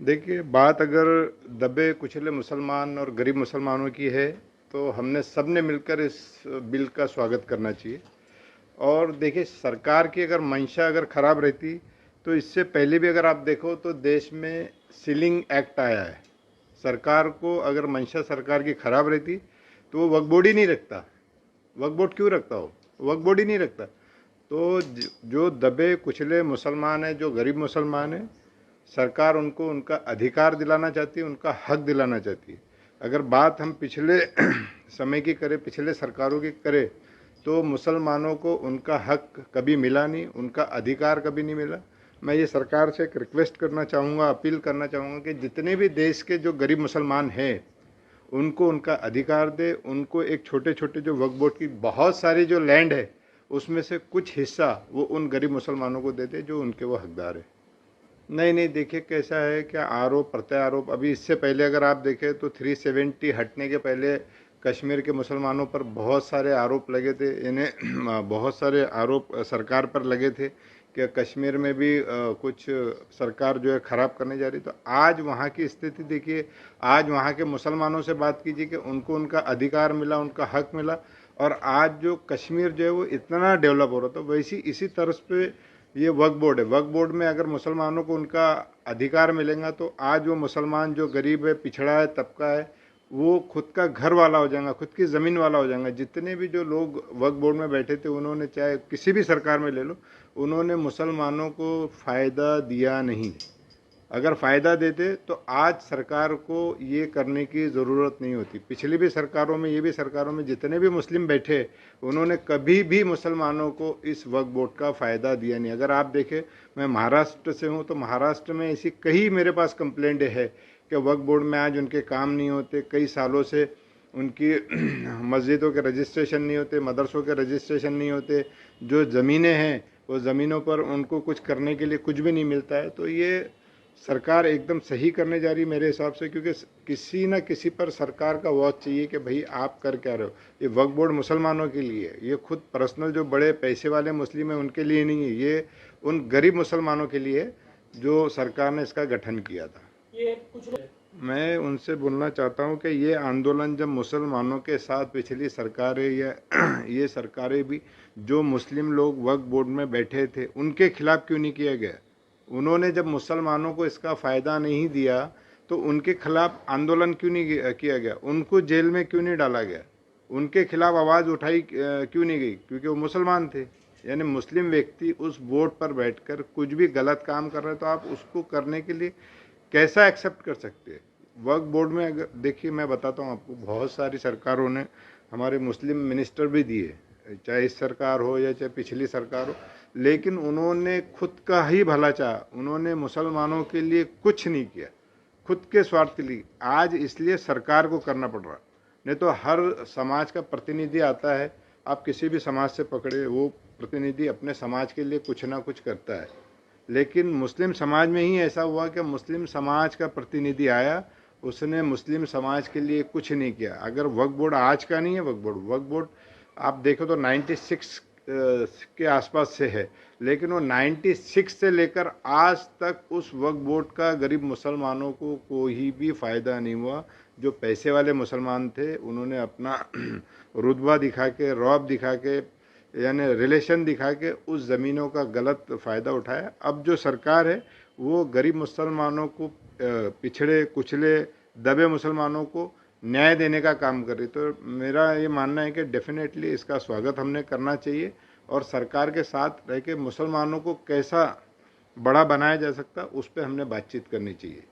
देखिए, बात अगर दबे कुचले मुसलमान और गरीब मुसलमानों की है तो हमने सब ने मिलकर इस बिल का स्वागत करना चाहिए। और देखिए, सरकार की अगर मंशा अगर ख़राब रहती तो इससे पहले भी अगर आप देखो तो देश में सीलिंग एक्ट आया है। सरकार को अगर मंशा सरकार की ख़राब रहती तो वो वक्फ बोर्ड ही नहीं रखता। वक्फ बोर्ड क्यों रखता हो? वक्फ बोर्ड ही नहीं रखता। तो जो दबे कुचले मुसलमान हैं, जो गरीब मुसलमान हैं, सरकार उनको उनका अधिकार दिलाना चाहती है, उनका हक दिलाना चाहती है। अगर बात हम पिछले समय की करें, पिछले सरकारों की करें, तो मुसलमानों को उनका हक कभी मिला नहीं, उनका अधिकार कभी नहीं मिला। मैं ये सरकार से एक रिक्वेस्ट करना चाहूँगा, अपील करना चाहूँगा कि जितने भी देश के जो गरीब मुसलमान हैं उनको उनका अधिकार दे। उनको एक छोटे छोटे जो वक्फ बोर्ड की बहुत सारी जो लैंड है उसमें से कुछ हिस्सा वो उन गरीब मुसलमानों को दे दे जो उनके वो हकदार है। नहीं नहीं, देखिए कैसा है, क्या आरोप प्रत्यारोप, अभी इससे पहले अगर आप देखें तो 370 हटने के पहले कश्मीर के मुसलमानों पर बहुत सारे आरोप लगे थे। इन्हें बहुत सारे आरोप सरकार पर लगे थे कि कश्मीर में भी कुछ सरकार जो है ख़राब करने जा रही। तो आज वहाँ की स्थिति देखिए, आज वहाँ के मुसलमानों से बात कीजिए कि उनको उनका अधिकार मिला, उनका हक मिला। और आज जो कश्मीर जो है वो इतना डेवलप हो रहा था, वैसी इसी तर्ज पे ये वक्फ बोर्ड है। वक्फ बोर्ड में अगर मुसलमानों को उनका अधिकार मिलेगा तो आज वो मुसलमान जो गरीब है, पिछड़ा है, तबका है, वो खुद का घर वाला हो जाएगा, खुद की ज़मीन वाला हो जाएगा। जितने भी जो लोग वक्फ बोर्ड में बैठे थे उन्होंने, चाहे किसी भी सरकार में ले लो, उन्होंने मुसलमानों को फ़ायदा दिया नहीं। अगर फ़ायदा देते तो आज सरकार को ये करने की ज़रूरत नहीं होती। पिछली भी सरकारों में, ये भी सरकारों में जितने भी मुस्लिम बैठे, उन्होंने कभी भी मुसलमानों को इस वक्फ बोर्ड का फ़ायदा दिया नहीं। अगर आप देखें, मैं महाराष्ट्र से हूँ तो महाराष्ट्र में ऐसी कई मेरे पास कंप्लेंट है कि वक्फ बोर्ड में आज उनके काम नहीं होते। कई सालों से उनकी मस्जिदों के रजिस्ट्रेशन नहीं होते, मदरसों के रजिस्ट्रेशन नहीं होते। जो ज़मीनें हैं वो ज़मीनों पर उनको कुछ करने के लिए कुछ भी नहीं मिलता है। तो ये सरकार एकदम सही करने जा रही है मेरे हिसाब से, क्योंकि किसी न किसी पर सरकार का वॉच चाहिए कि भाई आप कर क्या रहे हो। ये वक्फ बोर्ड मुसलमानों के लिए है, ये खुद पर्सनल जो बड़े पैसे वाले मुस्लिम हैं उनके लिए नहीं है, ये उन गरीब मुसलमानों के लिए है जो सरकार ने इसका गठन किया था। ये कुछ मैं उनसे बोलना चाहता हूँ कि ये आंदोलन जब मुसलमानों के साथ पिछली सरकारें या ये सरकारें भी, जो मुस्लिम लोग वक्फ बोर्ड में बैठे थे उनके खिलाफ क्यों नहीं किया गया? उन्होंने जब मुसलमानों को इसका फ़ायदा नहीं दिया तो उनके खिलाफ आंदोलन क्यों नहीं किया गया? उनको जेल में क्यों नहीं डाला गया? उनके खिलाफ आवाज़ उठाई क्यों नहीं गई? क्योंकि वो मुसलमान थे। यानी मुस्लिम व्यक्ति उस बोर्ड पर बैठकर कुछ भी गलत काम कर रहे हैं तो आप उसको करने के लिए कैसा एक्सेप्ट कर सकते हैं? वक्फ बोर्ड में अगर देखिए, मैं बताता हूँ आपको, बहुत सारी सरकारों ने हमारे मुस्लिम मिनिस्टर भी दिए, चाहे इस सरकार हो या चाहे पिछली सरकार हो, लेकिन उन्होंने खुद का ही भला चाहा, उन्होंने मुसलमानों के लिए कुछ नहीं किया, खुद के स्वार्थ के लिए। आज इसलिए सरकार को करना पड़ रहा, नहीं तो हर समाज का प्रतिनिधि आता है, आप किसी भी समाज से पकड़े, वो प्रतिनिधि अपने समाज के लिए कुछ ना कुछ करता है। लेकिन मुस्लिम समाज में ही ऐसा हुआ कि मुस्लिम समाज का प्रतिनिधि आया, उसने मुस्लिम समाज के लिए कुछ नहीं किया। अगर वक्फ बोर्ड आज का नहीं है, वक्फ बोर्ड आप देखो तो 96 के आसपास से है, लेकिन वो 96 से लेकर आज तक उस वक्फ बोर्ड का गरीब मुसलमानों को कोई भी फ़ायदा नहीं हुआ। जो पैसे वाले मुसलमान थे उन्होंने अपना रुतबा दिखा के, रौब दिखा के, यानी रिलेशन दिखा के उस ज़मीनों का गलत फ़ायदा उठाया। अब जो सरकार है वो गरीब मुसलमानों को, पिछड़े कुचले दबे मुसलमानों को न्याय देने का काम कर रही। तो मेरा ये मानना है कि डेफिनेटली इसका स्वागत हमने करना चाहिए और सरकार के साथ रह के मुसलमानों को कैसा बड़ा बनाया जा सकता उस पर हमने बातचीत करनी चाहिए।